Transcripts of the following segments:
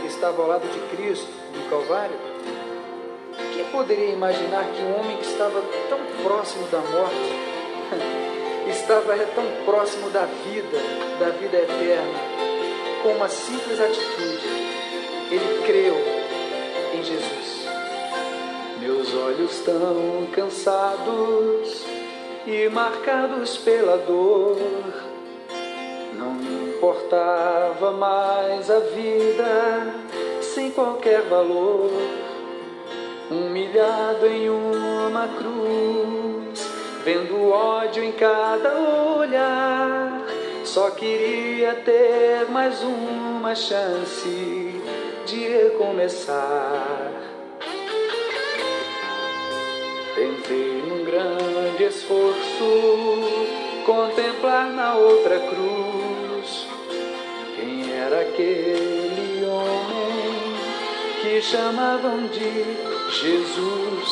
estava ao lado de Cristo no Calvário? Quem poderia imaginar que um homem que estava tão próximo da morte, estava tão próximo da vida eterna, com uma simples atitude, ele creu em Jesus. Meus olhos tão cansados e marcados pela dor, não me importava mais a vida sem qualquer valor. Humilhado em uma cruz, vendo ódio em cada olhar, só queria ter mais uma chance de recomeçar. Tentei num grande esforço contemplar na outra cruz quem era aquele homem que chamavam de Jesus,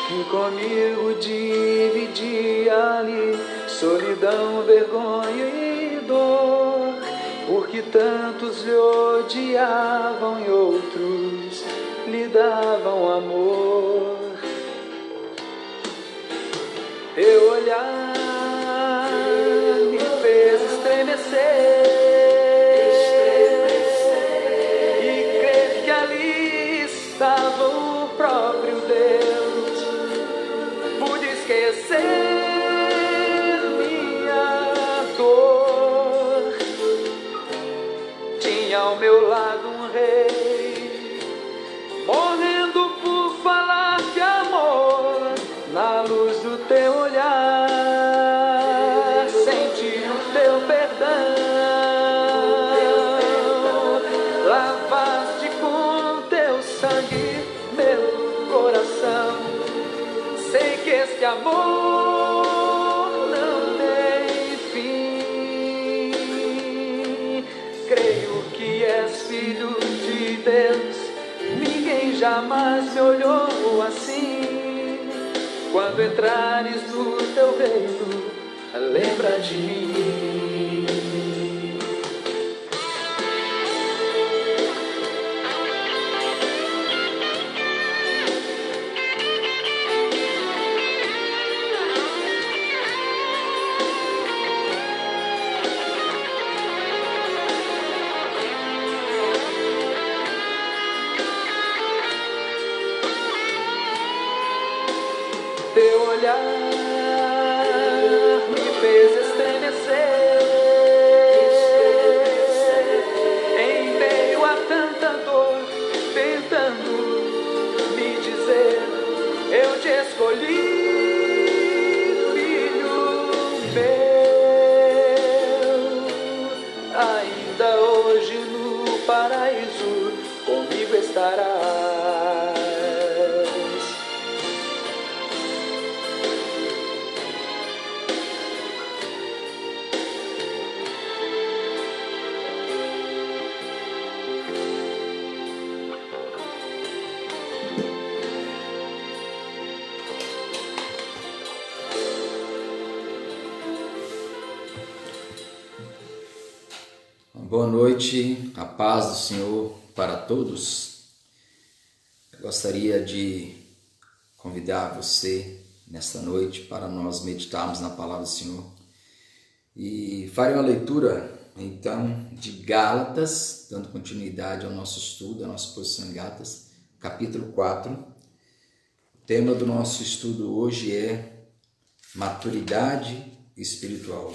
que comigo dividia ali solidão, vergonha e dor, porque tantos lhe odiavam e outros lhe davam amor. Teu olhar me fez estremecer e crer que ali estava o próprio Deus. Pude esquecer minha dor. Tinha ao meu lado um rei, morrendo por falar de amor. Na luz do teu olhar, senti o teu perdão. Lavaste com teu sangue meu coração. Sei que este amor não tem fim. Creio que és filho de Deus. Ninguém jamais me olhou assim. Quando entrares no teu reino, lembra de mim. Teu olhar me fez estremecer em meio a tanta dor, tentando me dizer: eu te escolhi, filho meu. Ainda hoje no paraíso comigo estarás. Boa noite, a paz do Senhor para todos. Eu gostaria de convidar você nesta noite para nós meditarmos na palavra do Senhor e farei uma leitura então de Gálatas, dando continuidade ao nosso estudo, à nossa posição em Gálatas, capítulo 4. O tema do nosso estudo hoje é maturidade espiritual,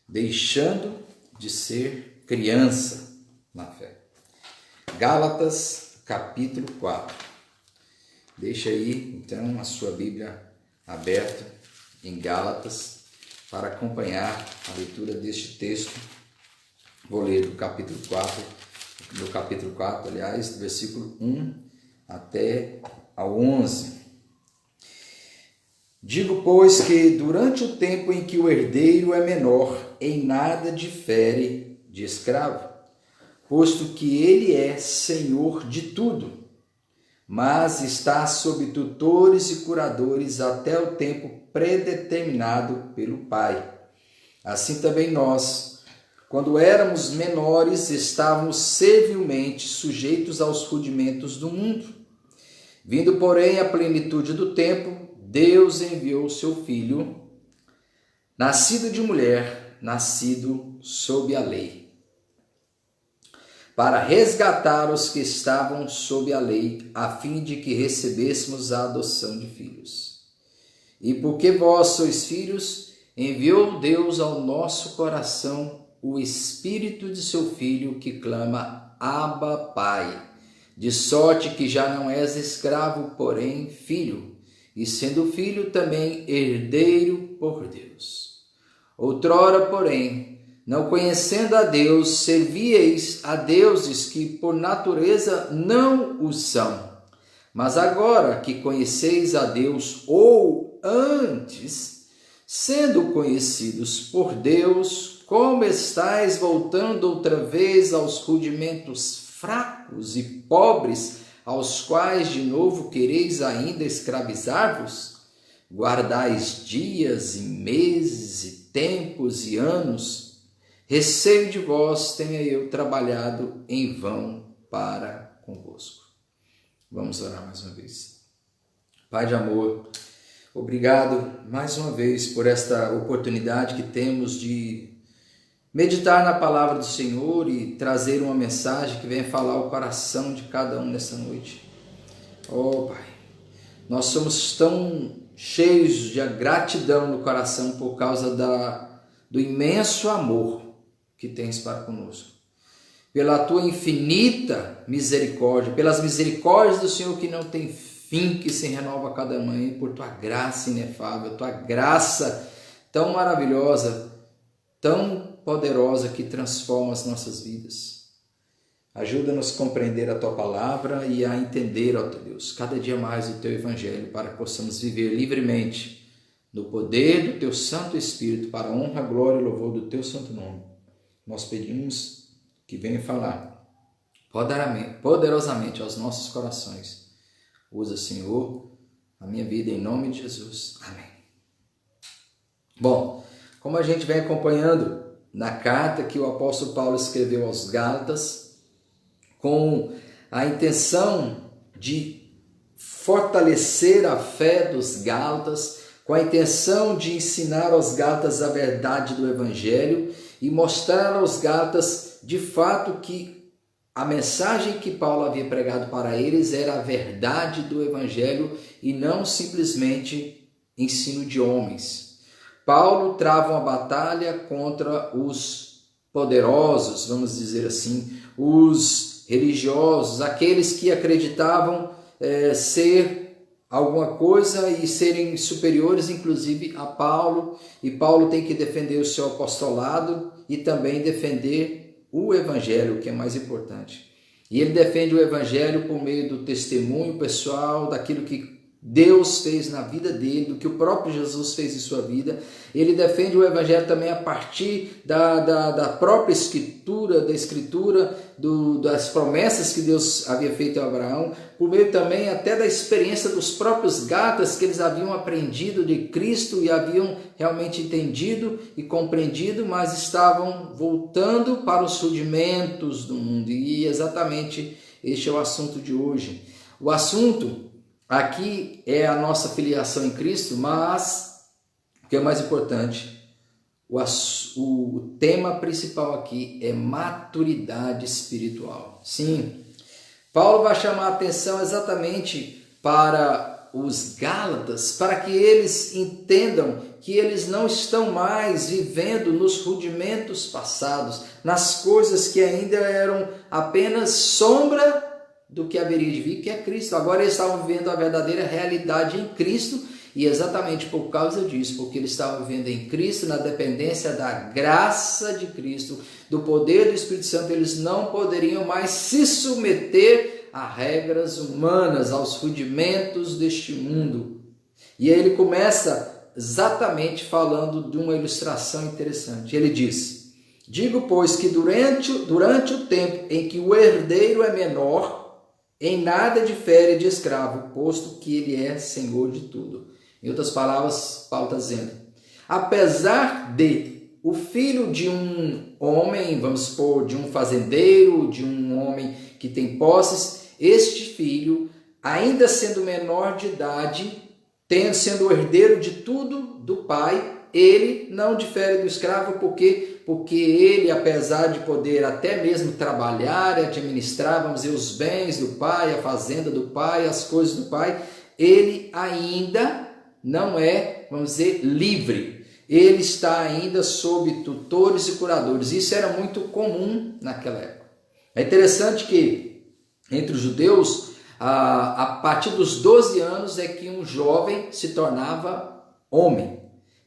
deixando de ser criança na fé. Gálatas, capítulo 4. Deixa aí, então, a sua Bíblia aberta em Gálatas para acompanhar a leitura deste texto. Vou ler do capítulo 4, aliás, do versículo 1 até ao 11. Digo, pois, que durante o tempo em que o herdeiro é menor, em nada difere de escravo, posto que ele é senhor de tudo, mas está sob tutores e curadores até o tempo predeterminado pelo Pai. Assim também nós, quando éramos menores, estávamos servilmente sujeitos aos rudimentos do mundo. Vindo, porém, à plenitude do tempo, Deus enviou o seu Filho, nascido de mulher, nascido sob a lei, para resgatar os que estavam sob a lei, a fim de que recebêssemos a adoção de filhos. E porque vós sois filhos, enviou Deus ao nosso coração o Espírito de seu Filho, que clama, Abba, Pai. De sorte que já não és escravo, porém filho, e sendo filho também herdeiro por Deus. Outrora, porém, não conhecendo a Deus, servíeis a deuses que por natureza não o são. Mas agora que conheceis a Deus, ou antes, sendo conhecidos por Deus, como estáis voltando outra vez aos rudimentos fracos e pobres, aos quais de novo quereis ainda escravizar-vos? Guardais dias e meses e tempos e anos. Receio de vós tenha eu trabalhado em vão para convosco. Vamos orar mais uma vez. Pai de amor, obrigado mais uma vez por esta oportunidade que temos de meditar na palavra do Senhor e trazer uma mensagem que venha falar ao coração de cada um nessa noite. Oh, Pai, nós somos tão cheios de gratidão no coração por causa do imenso amor que tens para conosco. Pela tua infinita misericórdia, pelas misericórdias do Senhor que não tem fim, que se renova a cada manhã, por tua graça inefável, tua graça tão maravilhosa, tão poderosa que transforma as nossas vidas. Ajuda-nos a compreender a tua palavra e a entender, ó Deus, cada dia mais o teu evangelho, para que possamos viver livremente no poder do teu Santo Espírito, para a honra, glória e louvor do teu santo nome. Nós pedimos que venha falar poderosamente aos nossos corações. Usa, Senhor, a minha vida em nome de Jesus. Amém. Bom, como a gente vem acompanhando na carta que o apóstolo Paulo escreveu aos Gálatas, com a intenção de fortalecer a fé dos Gálatas, com a intenção de ensinar aos Gálatas a verdade do Evangelho e mostrar aos Gálatas de fato que a mensagem que Paulo havia pregado para eles era a verdade do Evangelho e não simplesmente ensino de homens. Paulo trava uma batalha contra os poderosos, vamos dizer assim, os religiosos, aqueles que acreditavam ser alguma coisa e serem superiores, inclusive a Paulo. E Paulo tem que defender o seu apostolado e também defender o Evangelho, que é mais importante. E ele defende o Evangelho por meio do testemunho pessoal, daquilo que Deus fez na vida dele, do que o próprio Jesus fez em sua vida. Ele defende o Evangelho também a partir da própria Escritura, das promessas que Deus havia feito a Abraão, por meio também até da experiência dos próprios Gálatas, que eles haviam aprendido de Cristo e haviam realmente entendido e compreendido, mas estavam voltando para os rudimentos do mundo. E exatamente este é o assunto de hoje. O assunto aqui é a nossa filiação em Cristo, mas o que é mais importante, o tema principal aqui é maturidade espiritual. Sim, Paulo vai chamar a atenção exatamente para os Gálatas, para que eles entendam que eles não estão mais vivendo nos rudimentos passados, nas coisas que ainda eram apenas sombra do que haveria de vir, que é Cristo. Agora eles estavam vivendo a verdadeira realidade em Cristo, e exatamente por causa disso, porque eles estavam vivendo em Cristo, na dependência da graça de Cristo, do poder do Espírito Santo, eles não poderiam mais se submeter a regras humanas, aos rudimentos deste mundo. E aí ele começa exatamente falando de uma ilustração interessante. Ele diz: digo, pois, que durante o tempo em que o herdeiro é menor, em nada difere de escravo, posto que ele é senhor de tudo. Em outras palavras, Paulo está dizendo: apesar de o filho de um homem, vamos supor, de um fazendeiro, de um homem que tem posses, este filho, ainda sendo menor de idade, sendo o herdeiro de tudo do pai, ele não difere do escravo, porque ele, apesar de poder até mesmo trabalhar e administrar, vamos dizer, os bens do pai, a fazenda do pai, as coisas do pai, ele ainda não é, vamos dizer, livre. Ele está ainda sob tutores e curadores. Isso era muito comum naquela época. É interessante que entre os judeus, a partir dos 12 anos é que um jovem se tornava homem.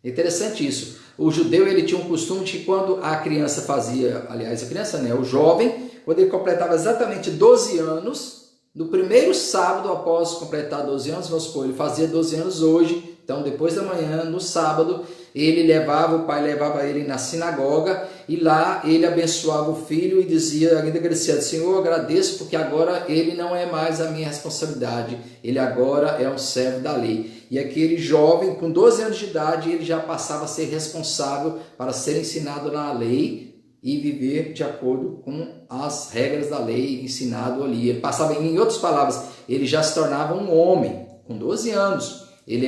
É interessante isso. O judeu, ele tinha um costume de que quando a criança fazia, aliás, a criança, né, o jovem, quando ele completava exatamente 12 anos, no primeiro sábado após completar 12 anos, vamos supor, ele fazia 12 anos hoje, então depois da manhã, no sábado, o pai levava ele na sinagoga e lá ele abençoava o filho e dizia, ainda agradecia, Senhor, eu agradeço porque agora ele não é mais a minha responsabilidade, ele agora é um servo da lei. E aquele jovem, com 12 anos de idade, ele já passava a ser responsável para ser ensinado na lei e viver de acordo com as regras da lei ensinado ali. Ele passava, em outras palavras, ele já se tornava um homem com 12 anos. Ele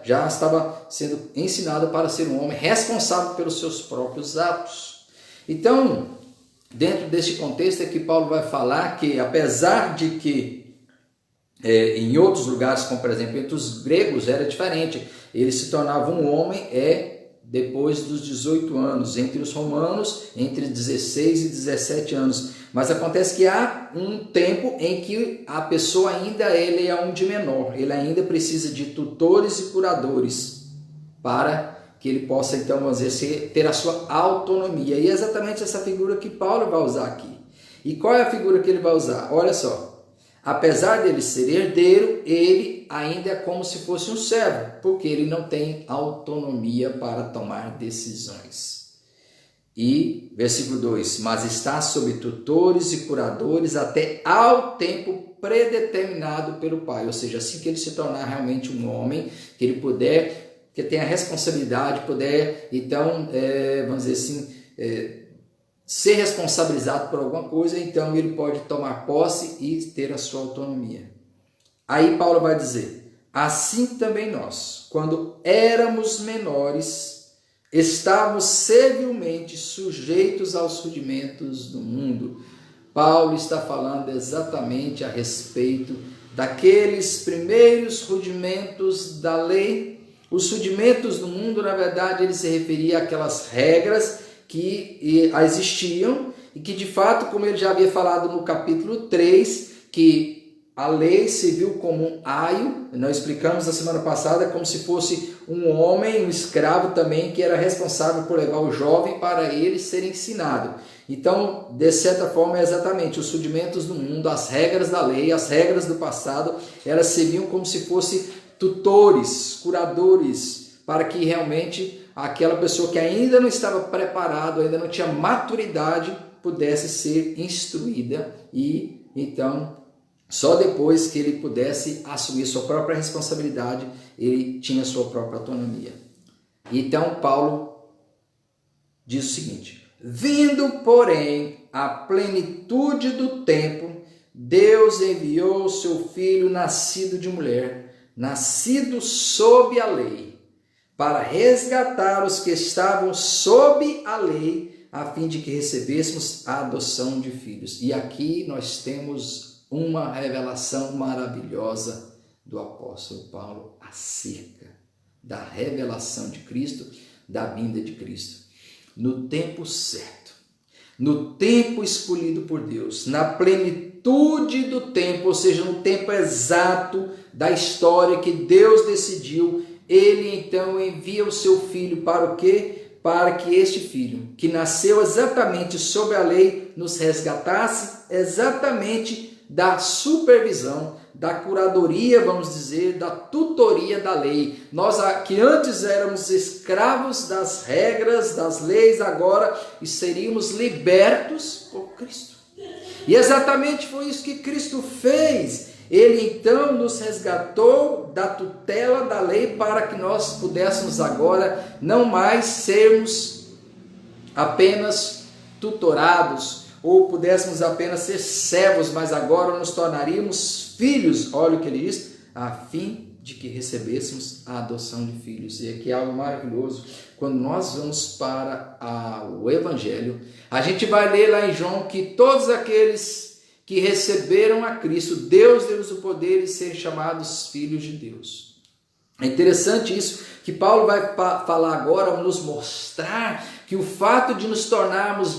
já estava sendo ensinado para ser um homem responsável pelos seus próprios atos. Então, dentro deste contexto é que Paulo vai falar que, apesar de que em outros lugares, como por exemplo entre os gregos, era diferente. Ele se tornava um homem depois dos 18 anos. Entre os romanos, entre 16 e 17 anos. Mas acontece que há um tempo em que a pessoa ainda ele é um de menor. Ele ainda precisa de tutores e curadores para que ele possa, então, vamos dizer, ter a sua autonomia. E é exatamente essa figura que Paulo vai usar aqui. E qual é a figura que ele vai usar? Olha só. Apesar dele ser herdeiro, ele ainda é como se fosse um servo, porque ele não tem autonomia para tomar decisões. E, versículo 2, mas está sob tutores e curadores até ao tempo predeterminado pelo Pai. Ou seja, assim que ele se tornar realmente um homem, que ele puder, que tenha a responsabilidade, puder, então, vamos dizer assim, ser responsabilizado por alguma coisa, então ele pode tomar posse e ter a sua autonomia. Aí Paulo vai dizer, assim também nós, quando éramos menores, estávamos servilmente sujeitos aos rudimentos do mundo. Paulo está falando exatamente a respeito daqueles primeiros rudimentos da lei. Os rudimentos do mundo, na verdade, ele se referia àquelas regras que existiam e que de fato, como ele já havia falado no capítulo 3, que a lei se viu como um aio, nós explicamos na semana passada, como se fosse um homem, um escravo também, que era responsável por levar o jovem para ele ser ensinado. Então, de certa forma, é exatamente os rudimentos do mundo, as regras da lei, as regras do passado, elas serviam como se fossem tutores, curadores, para que realmente aquela pessoa que ainda não estava preparado, ainda não tinha maturidade, pudesse ser instruída e então só depois que ele pudesse assumir sua própria responsabilidade, ele tinha sua própria autonomia. Então Paulo diz o seguinte, vindo porém a plenitude do tempo, Deus enviou o seu filho nascido de mulher, nascido sob a lei, para resgatar os que estavam sob a lei, a fim de que recebêssemos a adoção de filhos. E aqui nós temos uma revelação maravilhosa do apóstolo Paulo acerca da revelação de Cristo, da vinda de Cristo. No tempo certo, no tempo escolhido por Deus, na plenitude do tempo, ou seja, no tempo exato da história que Deus decidiu, ele então envia o seu filho para o quê? Para que este filho, que nasceu exatamente sob a lei, nos resgatasse exatamente da supervisão, da curadoria, vamos dizer, da tutoria da lei. Nós que antes éramos escravos das regras, das leis, agora seríamos libertos por Cristo. E exatamente foi isso que Cristo fez. Ele então nos resgatou da tutela da lei para que nós pudéssemos agora não mais sermos apenas tutorados, ou pudéssemos apenas ser servos, mas agora nos tornaríamos filhos, olha o que ele diz, a fim de que recebêssemos a adoção de filhos. E aqui é algo maravilhoso, quando nós vamos para o Evangelho, a gente vai ler lá em João que todos aqueles que receberam a Cristo, Deus deu-lhes o poder de serem chamados filhos de Deus. É interessante isso, que Paulo vai falar agora, nos mostrar que o fato de nos tornarmos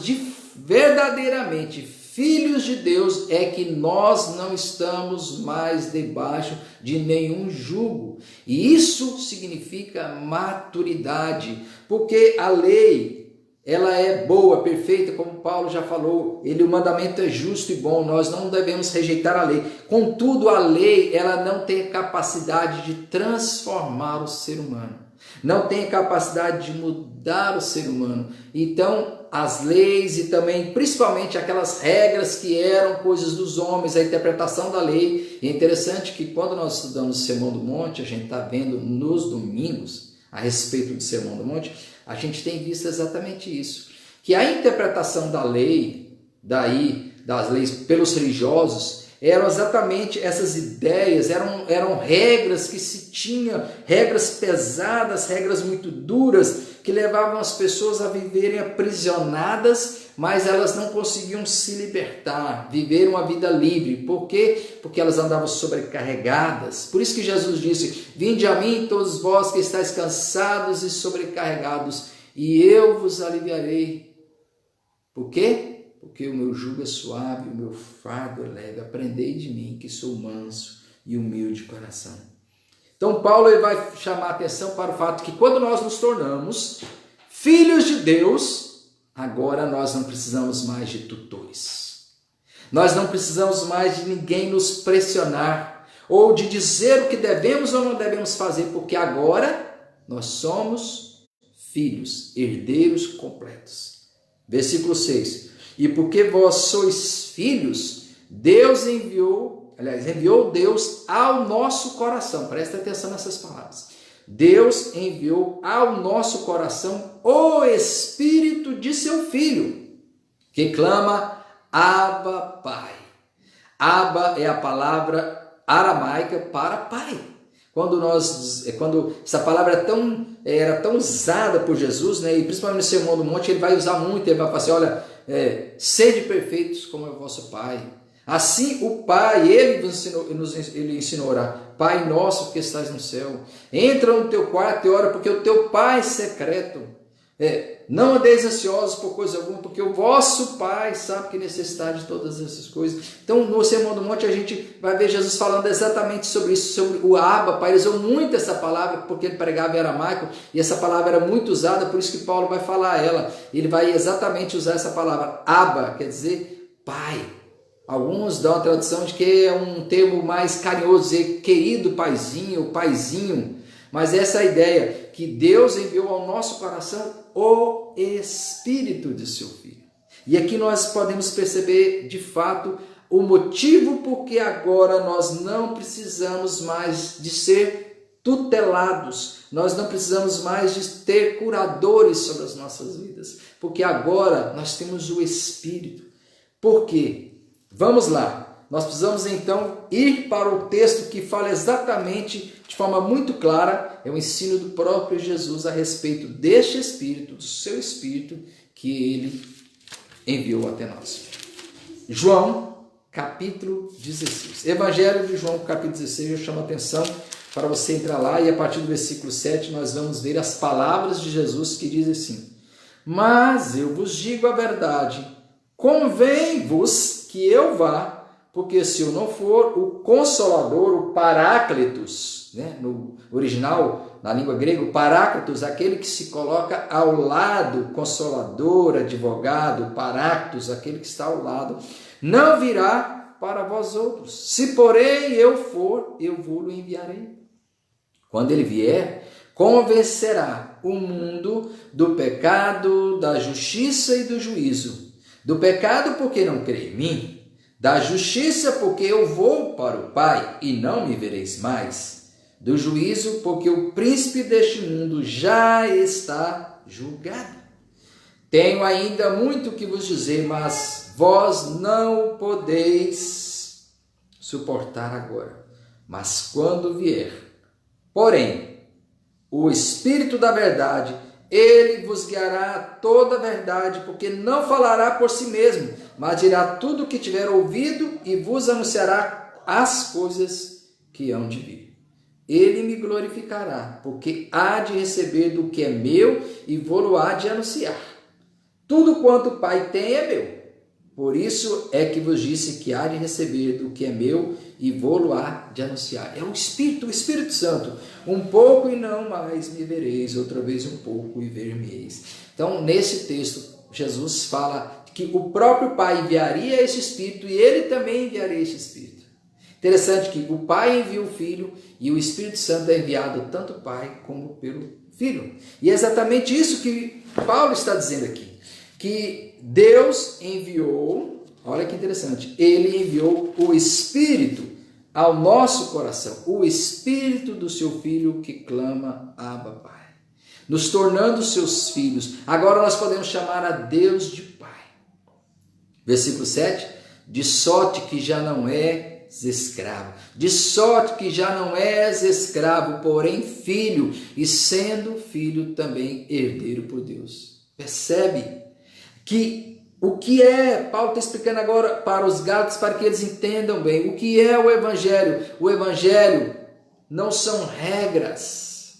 verdadeiramente filhos de Deus é que nós não estamos mais debaixo de nenhum jugo. E isso significa maturidade, porque a lei, ela é boa, perfeita, como Paulo já falou, o mandamento é justo e bom, nós não devemos rejeitar a lei. Contudo, a lei, ela não tem capacidade de transformar o ser humano, não tem capacidade de mudar o ser humano. Então, as leis e também, principalmente, aquelas regras que eram coisas dos homens, a interpretação da lei. E é interessante que quando nós estudamos o Sermão do Monte, a gente está vendo nos domingos, a respeito do Sermão do Monte, a gente tem visto exatamente isso, que a interpretação da lei, das leis pelos religiosos, eram exatamente essas ideias, eram regras que se tinha, regras pesadas, regras muito duras, que levavam as pessoas a viverem aprisionadas, mas elas não conseguiam se libertar, viver uma vida livre. Por quê? Porque elas andavam sobrecarregadas. Por isso que Jesus disse, vinde a mim todos vós que estáis cansados e sobrecarregados, e eu vos aliviarei. Por quê? Porque o meu jugo é suave, o meu fardo é leve. Aprendei de mim, que sou manso e humilde de coração. Então Paulo ele vai chamar a atenção para o fato que quando nós nos tornamos filhos de Deus, agora nós não precisamos mais de tutores. Nós não precisamos mais de ninguém nos pressionar ou de dizer o que devemos ou não devemos fazer, porque agora nós somos filhos, herdeiros completos. Versículo 6. E porque vós sois filhos, Deus enviou Deus ao nosso coração. Presta atenção nessas palavras. Deus enviou ao nosso coração o Espírito de seu Filho, que clama, Abba, Pai. Abba é a palavra aramaica para pai. Quando essa palavra era tão usada por Jesus, né, e principalmente no Sermão do Monte, ele vai usar muito, ele vai falar assim, olha, sede perfeitos como é o vosso Pai. Assim o Pai, ele ensinou a orar, Pai nosso que estás no céu, entra no teu quarto e ora, porque o teu Pai secreto, não andeis ansiosos por coisa alguma, porque o vosso Pai sabe que necessitar de todas essas coisas. Então no Sermão do Monte a gente vai ver Jesus falando exatamente sobre isso, sobre o Abba, Pai. Ele usou muito essa palavra, porque ele pregava em aramaico, e essa palavra era muito usada, por isso que Paulo vai falar ela. Ele vai exatamente usar essa palavra, Abba, quer dizer Pai. Alguns dão a tradução de que é um termo mais carinhoso, dizer querido paizinho, paizinho. Mas essa é a ideia, que Deus enviou ao nosso coração o Espírito de seu Filho. E aqui nós podemos perceber, de fato, o motivo porque agora nós não precisamos mais de ser tutelados, nós não precisamos mais de ter curadores sobre as nossas vidas, porque agora nós temos o Espírito. Por quê? Vamos lá, nós precisamos então ir para o texto que fala exatamente, de forma muito clara, é o ensino do próprio Jesus a respeito deste Espírito, do seu Espírito, que ele enviou até nós. João, capítulo 16. Evangelho de João, capítulo 16, eu chamo a atenção para você entrar lá e a partir do versículo 7 nós vamos ver as palavras de Jesus que dizem assim, mas eu vos digo a verdade, convém-vos que eu vá, porque se eu não for, o Consolador, o Paráclitos, né? No original, na língua grega, o Paráclitos, aquele que se coloca ao lado, Consolador, advogado, Paráclitos, aquele que está ao lado, não virá para vós outros. Se porém eu for, eu vou-lo enviarei. Quando ele vier, convencerá o mundo do pecado, da justiça e do juízo. Do pecado porque não crê em mim, da justiça porque eu vou para o Pai e não me vereis mais, do juízo porque o príncipe deste mundo já está julgado. tenho ainda muito que vos dizer, mas vós não podeis suportar agora. Mas quando vier, porém, o Espírito da verdade, ele vos guiará a toda a verdade, porque não falará por si mesmo, mas dirá tudo o que tiver ouvido e vos anunciará as coisas que hão de vir. Ele me glorificará, porque há de receber do que é meu e vou-lo há de anunciar. Tudo quanto o Pai tem é meu. Por isso é que vos disse que há de receber do que é meu e vou-lo há de anunciar. É o Espírito Santo. Um pouco e não mais me vereis, outra vez um pouco e ver-me-eis. Então, nesse texto, Jesus fala que o próprio Pai enviaria esse Espírito e ele também enviaria esse Espírito. Interessante que o Pai envia o Filho e o Espírito Santo é enviado tanto o Pai como pelo Filho. E é exatamente isso que Paulo está dizendo aqui. Que Deus enviou, olha que interessante, ele enviou o Espírito ao nosso coração, o Espírito do seu Filho que clama, Abba, Pai, nos tornando seus filhos. Agora nós podemos chamar a Deus de Pai. Versículo 7, de sorte que já não és escravo, de sorte que já não és escravo, porém filho, e sendo filho também herdeiro por Deus. Percebe? Que o que é, Paulo está explicando agora para os Gálatas, para que eles entendam bem, o que é o Evangelho. O Evangelho não são regras,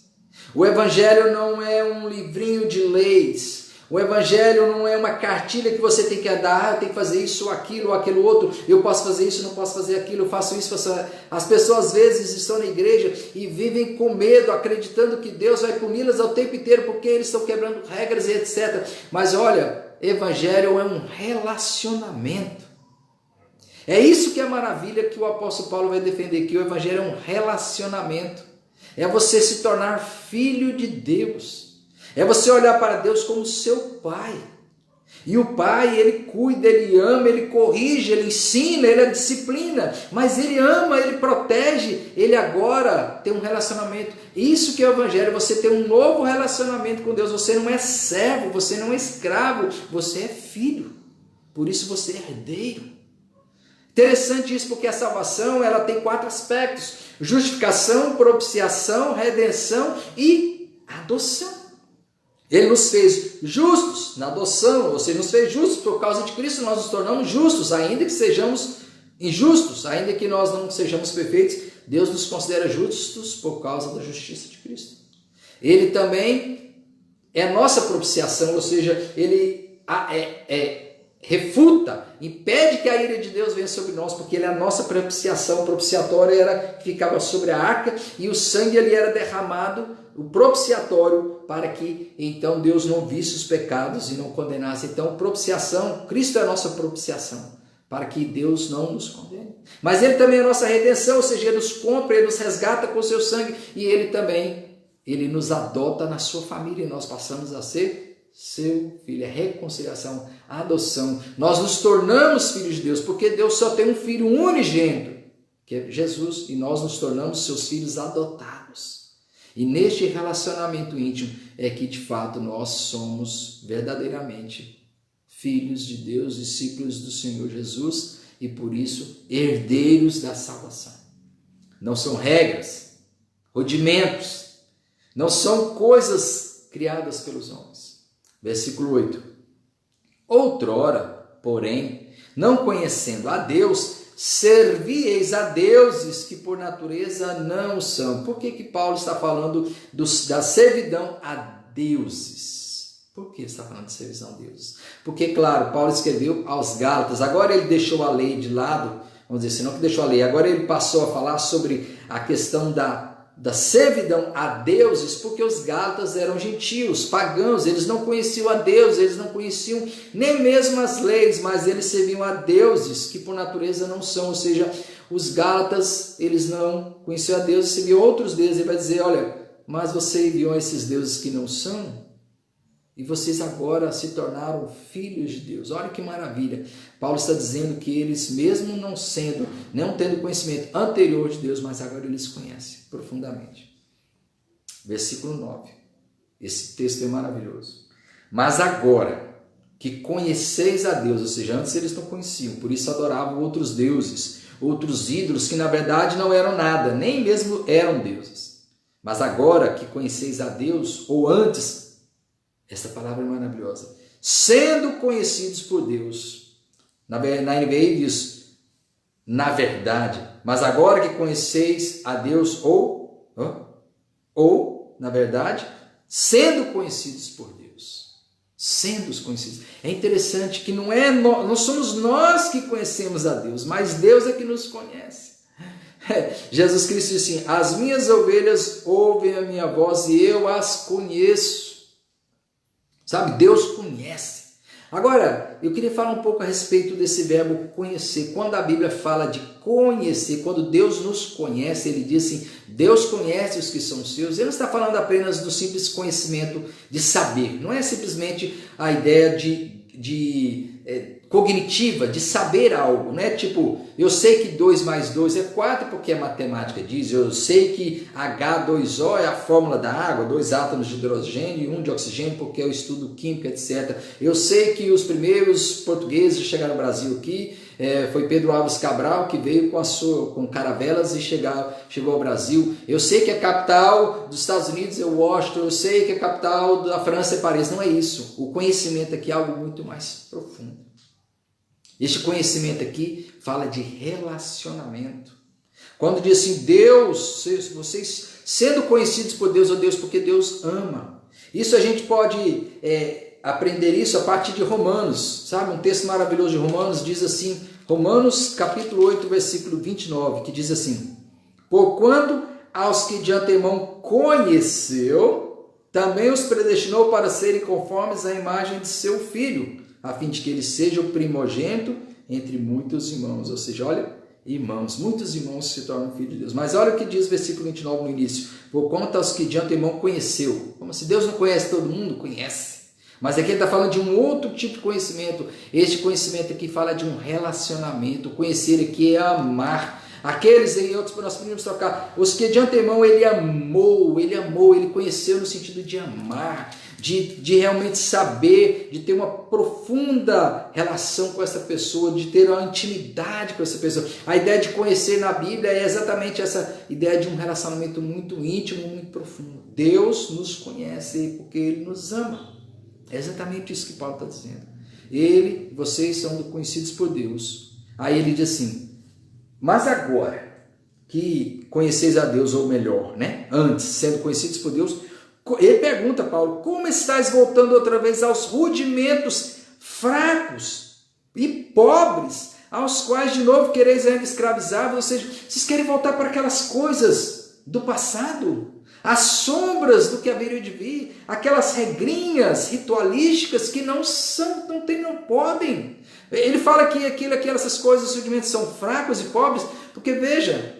o Evangelho não é um livrinho de leis, o Evangelho não é uma cartilha que você tem que dar, eu tenho que fazer isso, ou aquilo outro, eu posso fazer isso, não posso fazer aquilo, eu faço isso, faço... As pessoas às vezes estão na igreja e vivem com medo, acreditando que Deus vai puni-las ao tempo inteiro, porque eles estão quebrando regras e etc. Mas olha, Evangelho é um relacionamento. É isso que é a maravilha que o apóstolo Paulo vai defender, que o Evangelho é um relacionamento. É você se tornar filho de Deus. É você olhar para Deus como seu Pai. E o Pai, ele cuida, ele ama, ele corrige, ele ensina, ele disciplina. Mas ele ama, ele protege, ele agora tem um relacionamento. Isso que é o Evangelho, você tem um novo relacionamento com Deus. Você não é servo, você não é escravo, você é filho. Por isso você é herdeiro. Interessante isso, porque a salvação ela tem 4 aspectos: justificação, propiciação, redenção e adoção. Ele nos fez justos na adoção, ou seja, nos fez justos por causa de Cristo, nós nos tornamos justos, ainda que sejamos injustos, ainda que nós não sejamos perfeitos, Deus nos considera justos por causa da justiça de Cristo. Ele também é a nossa propiciação, ou seja, ele refuta, impede que a ira de Deus venha sobre nós, porque ele é a nossa propiciação. O propiciatório era que ficava sobre a arca e o sangue ali era derramado, o propiciatório, para que então Deus não visse os pecados e não condenasse. Então, propiciação, Cristo é a nossa propiciação, para que Deus não nos condene. Mas ele também é a nossa redenção, ou seja, ele nos compra, ele nos resgata com o seu sangue, e ele também, ele nos adota na sua família, e nós passamos a ser seu filho. É reconciliação, adoção. Nós nos tornamos filhos de Deus, porque Deus só tem um filho unigênito, que é Jesus, e nós nos tornamos seus filhos adotados. E neste relacionamento íntimo é que de fato nós somos verdadeiramente filhos de Deus, discípulos do Senhor Jesus e por isso herdeiros da salvação. Não são regras, rudimentos, não são coisas criadas pelos homens. Versículo 8. Outrora, porém, não conhecendo a Deus, servieis a deuses que por natureza não são. Por que Paulo está falando da servidão a deuses? Por que está falando de servidão a deuses? Porque, claro, Paulo escreveu aos Gálatas, agora ele deixou a lei de lado, vamos dizer assim, não que deixou a lei, agora ele passou a falar sobre a questão da servidão a deuses, porque os Gálatas eram gentios, pagãos, eles não conheciam a Deus, eles não conheciam nem mesmo as leis, mas eles serviam a deuses que por natureza não são, ou seja, os Gálatas, eles não conheciam a Deus e serviam outros deuses. Ele vai dizer, olha, mas vocês viam esses deuses que não são, e vocês agora se tornaram filhos de Deus. Olha que maravilha. Paulo está dizendo que eles, mesmo não tendo conhecimento anterior de Deus, mas agora eles conhecem profundamente. Versículo 9. Esse texto é maravilhoso. Mas agora, que conheceis a Deus, ou seja, antes eles não conheciam, por isso adoravam outros deuses, outros ídolos que na verdade não eram nada, nem mesmo eram deuses. Mas agora que conheceis a Deus, ou antes, essa palavra é maravilhosa, sendo conhecidos por Deus, na NVI diz, na verdade, mas agora que conheceis a Deus, ou na verdade, sendo conhecidos por Deus, sendo os conhecidos. É interessante que não somos nós que conhecemos a Deus, mas Deus é que nos conhece. Jesus Cristo disse assim, as minhas ovelhas ouvem a minha voz e eu as conheço. Sabe, Deus conhece. Agora, eu queria falar um pouco a respeito desse verbo conhecer. Quando a Bíblia fala de conhecer, quando Deus nos conhece, ele diz assim, Deus conhece os que são seus. Ele não está falando apenas do simples conhecimento de saber. Não é simplesmente a ideia cognitiva, de saber algo, né? Tipo, eu sei que 2 mais 2 é 4 porque a matemática diz, eu sei que H2O é a fórmula da água, 2 átomos de hidrogênio e 1 de oxigênio porque eu estudo química, etc. Eu sei que os primeiros portugueses chegaram no Brasil aqui, foi Pedro Álvares Cabral que veio com caravelas e chegou ao Brasil. Eu sei que a capital dos Estados Unidos é Washington, eu sei que a capital da França é Paris. Não é isso. O conhecimento aqui é algo muito mais profundo. Este conhecimento aqui fala de relacionamento. Quando diz assim, Deus, vocês sendo conhecidos por Deus, ou Deus, porque Deus ama. Isso a gente pode aprender isso a partir de Romanos, sabe? Um texto maravilhoso de Romanos diz assim, Romanos capítulo 8, versículo 29, que diz assim, porquanto aos que de antemão conheceu, também os predestinou para serem conformes à imagem de seu Filho, a fim de que ele seja o primogênito entre muitos irmãos. Ou seja, olha, irmãos, muitos irmãos se tornam filhos de Deus. Mas olha o que diz o versículo 29 no início. Porquanto aos que de antemão conheceu. Como se Deus não conhece todo mundo? Conhece. Mas aqui ele está falando de um outro tipo de conhecimento. Este conhecimento aqui fala de um relacionamento. O conhecer aqui é amar. Aqueles e outros, nós podemos trocar. Os que de antemão ele amou, ele conheceu no sentido de amar. De realmente saber, de ter uma profunda relação com essa pessoa, de ter uma intimidade com essa pessoa. A ideia de conhecer na Bíblia é exatamente essa ideia de um relacionamento muito íntimo, muito profundo. Deus nos conhece porque Ele nos ama. É exatamente isso que Paulo está dizendo. Vocês são conhecidos por Deus. Aí ele diz assim, mas agora que conheceis a Deus, ou melhor, né? Antes, sendo conhecidos por Deus, ele pergunta, Paulo, como estáis voltando outra vez aos rudimentos fracos e pobres, aos quais de novo quereis ainda escravizar? Ou seja, vocês querem voltar para aquelas coisas do passado, as sombras do que haveria de vir, aquelas regrinhas ritualísticas que não podem. Ele fala que essas coisas, os rudimentos são fracos e pobres, porque veja,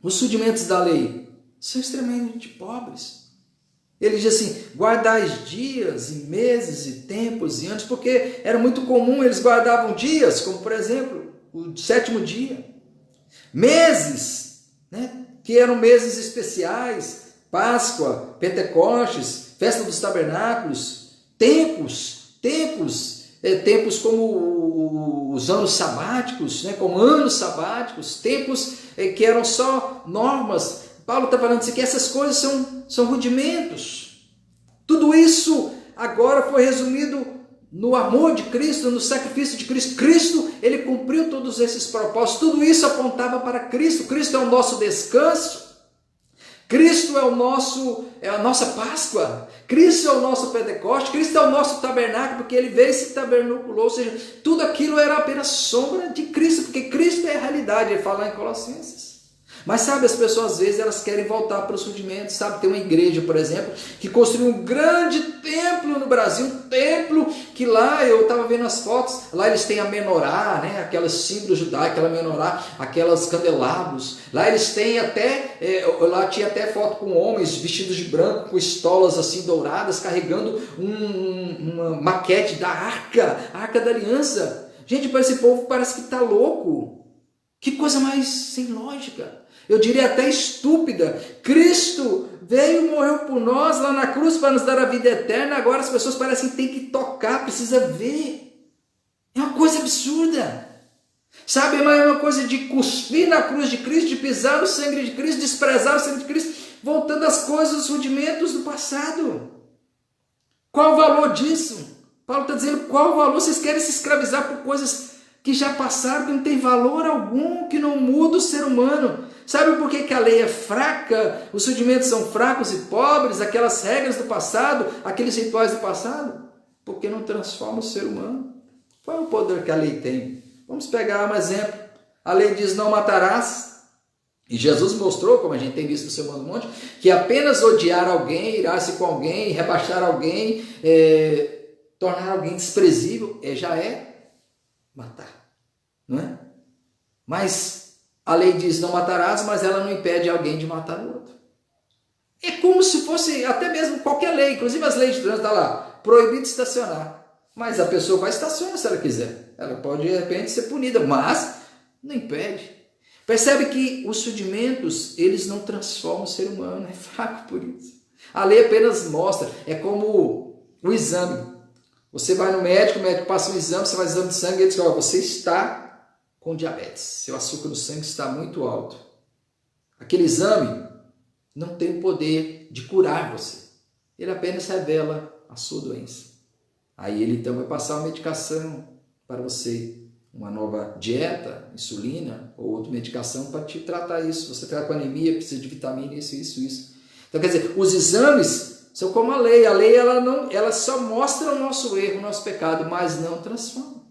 os rudimentos da lei são extremamente pobres. Ele diz assim, guardais dias e meses e tempos e anos, porque era muito comum, eles guardavam dias, como por exemplo, o 7º dia. Meses, né, que eram meses especiais, Páscoa, Pentecostes, Festa dos Tabernáculos, tempos como os anos sabáticos, né, como anos sabáticos, tempos que eram só normas. Paulo está falando assim, que essas coisas são rudimentos. Tudo isso agora foi resumido no amor de Cristo, no sacrifício de Cristo. Cristo, ele cumpriu todos esses propósitos. Tudo isso apontava para Cristo. Cristo é o nosso descanso. Cristo é a nossa Páscoa. Cristo é o nosso Pentecoste. Cristo é o nosso tabernáculo, porque ele veio e se tabernaculou. Ou seja, tudo aquilo era apenas sombra de Cristo, porque Cristo é a realidade. Ele fala em Colossenses. Mas sabe, as pessoas às vezes elas querem voltar para os rudimentos, sabe? Tem uma igreja, por exemplo, que construiu um grande templo no Brasil, um templo que lá, eu estava vendo as fotos, lá eles têm a menorá, né? Aquelas símbolos judaicos, aquela menorá, aquelas candelabros, lá eles têm até, lá tinha até foto com homens vestidos de branco, com estolas assim douradas, carregando uma maquete da arca da aliança. Gente, para esse povo parece que está louco. Que coisa mais sem lógica. Eu diria até estúpida. Cristo veio e morreu por nós lá na cruz para nos dar a vida eterna. Agora as pessoas parecem que têm que tocar, precisa ver. É uma coisa absurda. Sabe, é uma coisa de cuspir na cruz de Cristo, de pisar no sangue de Cristo, desprezar o sangue de Cristo, voltando às coisas, os rudimentos do passado. Qual o valor disso? Paulo está dizendo, qual o valor? Vocês querem se escravizar por coisas que já passaram, que não tem valor algum, que não muda o ser humano. Sabe por que a lei é fraca? Os rudimentos são fracos e pobres, aquelas regras do passado, aqueles rituais do passado? Porque não transforma o ser humano. Qual é o poder que a lei tem? Vamos pegar um exemplo. A lei diz não matarás. E Jesus mostrou, como a gente tem visto no Sermão do Monte, que apenas odiar alguém, irar-se com alguém, rebaixar alguém, tornar alguém desprezível, já é matar, não é? Mas a lei diz não matarás, mas ela não impede alguém de matar o outro. É como se fosse até mesmo qualquer lei, inclusive as leis de trânsito, está lá, proibido estacionar. Mas a pessoa vai estacionar se ela quiser. Ela pode, de repente, ser punida, mas não impede. Percebe que os rudimentos, eles não transformam o ser humano, é fraco por isso. A lei apenas mostra, é como o exame. Você vai no médico, o médico passa um exame, você faz exame de sangue, ele diz, você está com diabetes, seu açúcar no sangue está muito alto. Aquele exame não tem o poder de curar você. Ele apenas revela a sua doença. Aí ele então vai passar uma medicação para você, uma nova dieta, insulina ou outra medicação para te tratar isso. Você trata com anemia, precisa de vitamina, isso. Então quer dizer, os exames são como a lei. A lei ela só mostra o nosso erro, o nosso pecado, mas não transforma.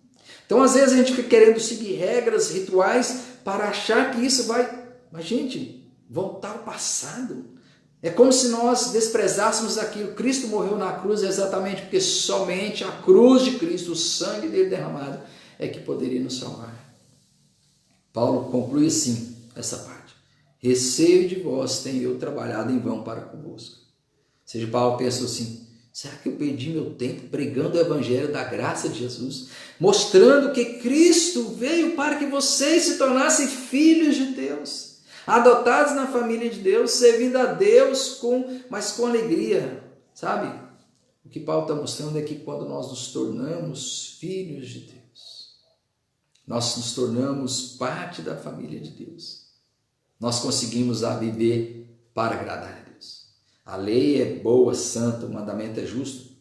Então às vezes a gente fica querendo seguir regras, rituais para achar que isso vai, mas gente, voltar ao passado. É como se nós desprezássemos aquilo. Cristo morreu na cruz exatamente porque somente a cruz de Cristo, o sangue dele derramado, é que poderia nos salvar. Paulo conclui assim essa parte. Receio de vós tenho eu trabalhado em vão para convosco. Ou seja, Paulo pensou assim, será que eu perdi meu tempo pregando o evangelho da graça de Jesus? Mostrando que Cristo veio para que vocês se tornassem filhos de Deus. Adotados na família de Deus, servindo a Deus, mas com alegria, sabe? O que Paulo está mostrando é que quando nós nos tornamos filhos de Deus, nós nos tornamos parte da família de Deus, nós conseguimos viver para agradar a Deus. A lei é boa, santa, o mandamento é justo,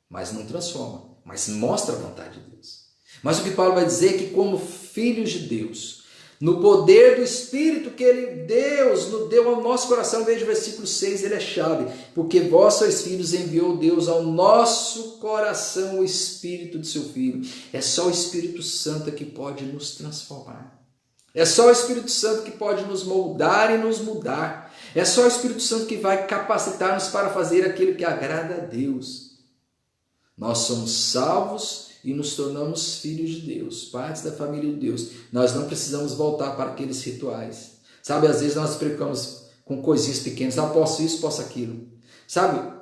mas não transforma, mas mostra a vontade de Deus. Mas o que Paulo vai dizer é que como filhos de Deus, no poder do Espírito que Deus nos deu ao nosso coração, veja o versículo 6, ele é chave. Porque vós sois filhos, enviou Deus ao nosso coração o Espírito de seu Filho. É só o Espírito Santo que pode nos transformar. É só o Espírito Santo que pode nos moldar e nos mudar. É só o Espírito Santo que vai capacitar-nos para fazer aquilo que agrada a Deus. Nós somos salvos e nos tornamos filhos de Deus, partes da família de Deus. Nós não precisamos voltar para aqueles rituais. Sabe, às vezes nós ficamos com coisinhas pequenas. Posso isso, posso aquilo. Sabe,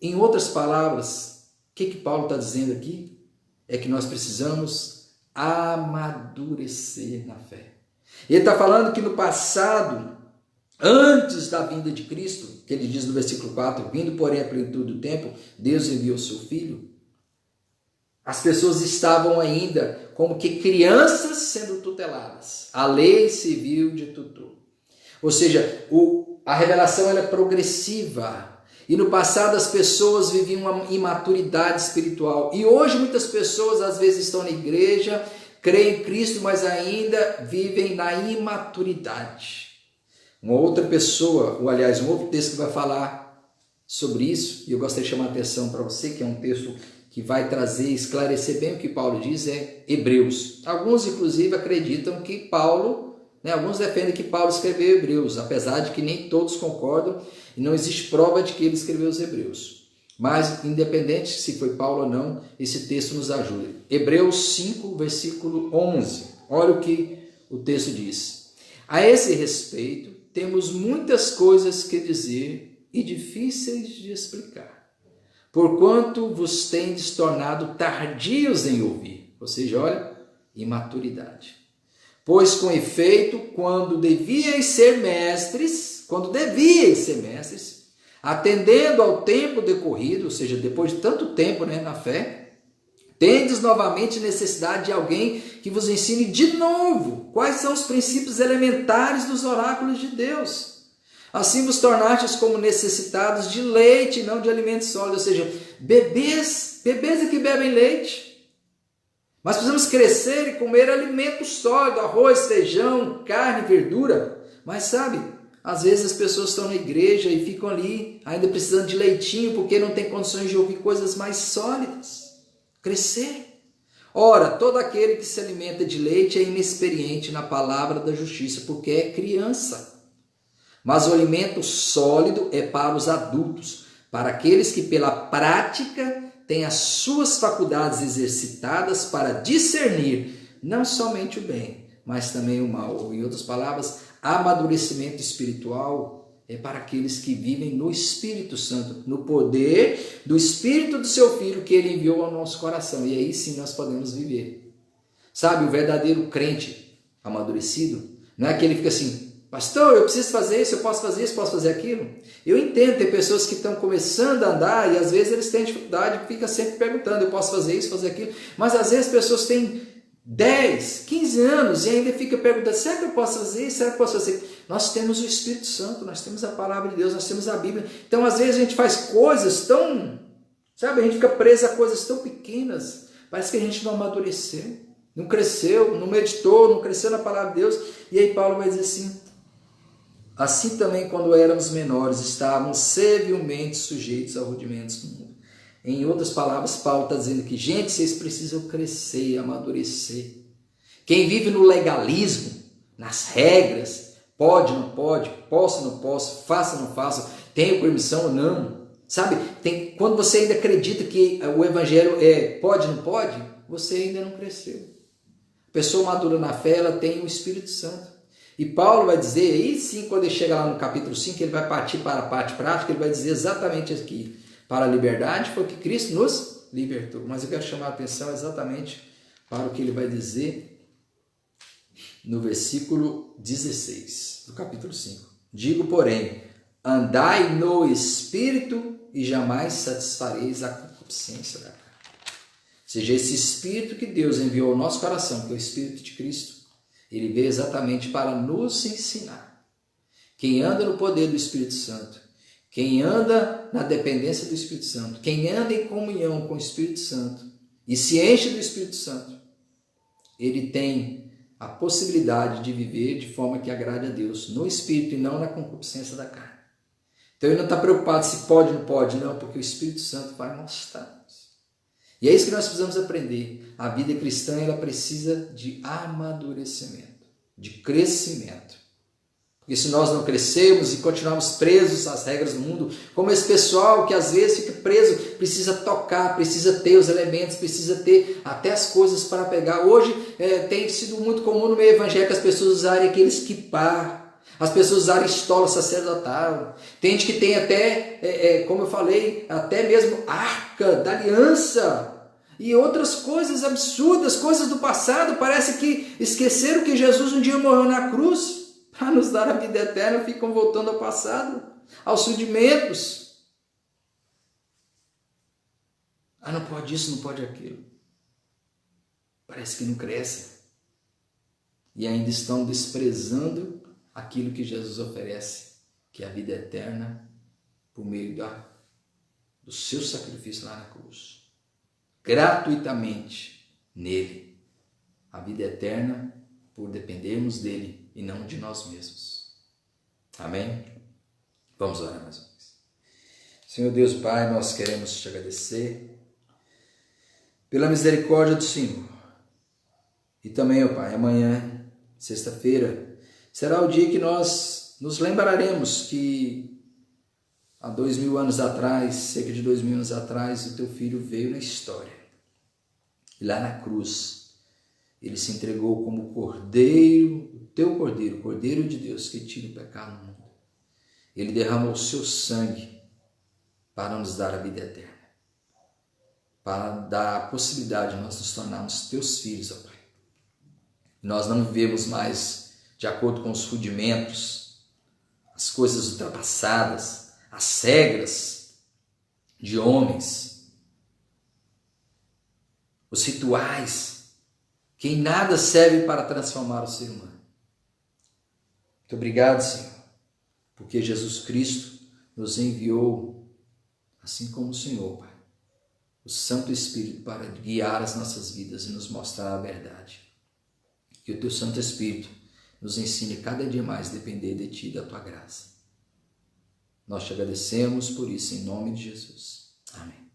em outras palavras, o que Paulo está dizendo aqui? É que nós precisamos amadurecer na fé. Ele está falando que no passado, antes da vinda de Cristo, que ele diz no versículo 4, vindo porém a plenitude do tempo, Deus enviou o seu Filho. As pessoas estavam ainda como que crianças sendo tuteladas. A lei civil de tutor. Ou seja, a revelação ela é progressiva. E no passado as pessoas viviam uma imaturidade espiritual. E hoje muitas pessoas às vezes estão na igreja, creem em Cristo, mas ainda vivem na imaturidade. Uma outra pessoa, ou aliás, um outro texto que vai falar sobre isso, e eu gostaria de chamar a atenção para você, que é um texto que vai trazer, esclarecer bem o que Paulo diz, é Hebreus. Alguns, inclusive, acreditam que Paulo, alguns defendem que Paulo escreveu Hebreus, apesar de que nem todos concordam e não existe prova de que ele escreveu os Hebreus. Mas, independente se foi Paulo ou não, esse texto nos ajuda. Hebreus 5, versículo 11. Olha o que o texto diz. A esse respeito, temos muitas coisas que dizer e difíceis de explicar. Porquanto vos tendes tornado tardios em ouvir. Ou seja, olha, imaturidade. Pois com efeito, quando devíeis ser mestres, atendendo ao tempo decorrido, ou seja, depois de tanto tempo, na fé, tendes novamente necessidade de alguém que vos ensine de novo quais são os princípios elementares dos oráculos de Deus. Assim vos tornastes como necessitados de leite, não de alimento sólido, ou seja, bebês é que bebem leite. Mas precisamos crescer e comer alimento sólido, arroz, feijão, carne, verdura. Mas sabe, às vezes as pessoas estão na igreja e ficam ali ainda precisando de leitinho porque não tem condições de ouvir coisas mais sólidas. Crescer. Ora, todo aquele que se alimenta de leite é inexperiente na palavra da justiça, porque é criança. Mas o alimento sólido é para os adultos, para aqueles que pela prática têm as suas faculdades exercitadas para discernir não somente o bem, mas também o mal. Ou, em outras palavras, amadurecimento espiritual é para aqueles que vivem no Espírito Santo, no poder do Espírito do seu Filho que ele enviou ao nosso coração. E aí sim nós podemos viver. Sabe, o verdadeiro crente amadurecido não é aquele que fica assim: pastor, eu preciso fazer isso, eu posso fazer isso, posso fazer aquilo. Eu entendo, tem pessoas que estão começando a andar e às vezes eles têm dificuldade, fica sempre perguntando: eu posso fazer isso, fazer aquilo. Mas às vezes pessoas têm 10, 15 anos e ainda fica perguntando: será que eu posso fazer isso? Será que eu posso fazer isso? Nós temos o Espírito Santo, nós temos a palavra de Deus, nós temos a Bíblia. Então às vezes a gente faz coisas tão, sabe, a gente fica preso a coisas tão pequenas. Parece que a gente não amadureceu, não cresceu, não meditou, não cresceu na palavra de Deus. E aí Paulo vai dizer assim: assim também quando éramos menores estávamos servilmente sujeitos a rudimentos do mundo. Em outras palavras, Paulo está dizendo que, gente, vocês precisam crescer, amadurecer. Quem vive no legalismo, nas regras, pode, não pode, posso, não posso, faça, não faça, tenho permissão ou não, sabe? Quando você ainda acredita que o evangelho é pode, não pode, você ainda não cresceu. A pessoa madura na fé, ela tem o Espírito Santo. E Paulo vai dizer, aí sim, quando ele chega lá no capítulo 5, ele vai partir para a parte prática, ele vai dizer exatamente aqui: para a liberdade foi que Cristo nos libertou. Mas eu quero chamar a atenção exatamente para o que ele vai dizer no versículo 16 do capítulo 5. Digo, porém, andai no Espírito e jamais satisfareis a concupiscência da carne. Ou seja, esse Espírito que Deus enviou ao nosso coração, que é o Espírito de Cristo, ele veio exatamente para nos ensinar. Quem anda no poder do Espírito Santo, quem anda na dependência do Espírito Santo, quem anda em comunhão com o Espírito Santo e se enche do Espírito Santo, ele tem a possibilidade de viver de forma que agrade a Deus, no Espírito e não na concupiscência da carne. Então ele não está preocupado se pode ou não pode, não, porque o Espírito Santo vai mostrar-nos. E é isso que nós precisamos aprender. A vida cristã, ela precisa de amadurecimento, de crescimento. Porque se nós não crescermos e continuarmos presos às regras do mundo, como esse pessoal que às vezes fica preso, precisa tocar, precisa ter os elementos, precisa ter até as coisas para pegar. Hoje tem sido muito comum no meio evangélico as pessoas usarem aqueles kippah, as pessoas usarem estola sacerdotal. Tem gente que tem até, como eu falei, até mesmo arca da aliança. E outras coisas absurdas, coisas do passado. Parece que esqueceram que Jesus um dia morreu na cruz para nos dar a vida eterna, ficam voltando ao passado, aos rudimentos. Ah, não pode isso, não pode aquilo. Parece que não cresce. E ainda estão desprezando aquilo que Jesus oferece, que é a vida eterna, por meio do seu sacrifício lá na cruz. Gratuitamente nele. A vida eterna por dependermos dele e não de nós mesmos. Amém? Vamos orar mais uma vez. Senhor Deus Pai, nós queremos te agradecer pela misericórdia do Senhor. E também, ó Pai, amanhã, sexta-feira, será o dia que nós nos lembraremos que há 2000 anos atrás, cerca de 2000 anos atrás, o teu filho veio na história. E lá na cruz, ele se entregou como cordeiro, o teu cordeiro, o cordeiro de Deus que tira o pecado do mundo. Ele derramou o seu sangue para nos dar a vida eterna, para dar a possibilidade de nós nos tornarmos teus filhos, ó Pai. Nós não vivemos mais de acordo com os rudimentos, as coisas ultrapassadas, as regras de homens, os rituais, que em nada servem para transformar o ser humano. Muito obrigado, Senhor, porque Jesus Cristo nos enviou, assim como o Senhor, Pai, o Santo Espírito para guiar as nossas vidas e nos mostrar a verdade. Que o Teu Santo Espírito nos ensine cada dia mais a depender de Ti e da Tua graça. Nós te agradecemos por isso, em nome de Jesus. Amém.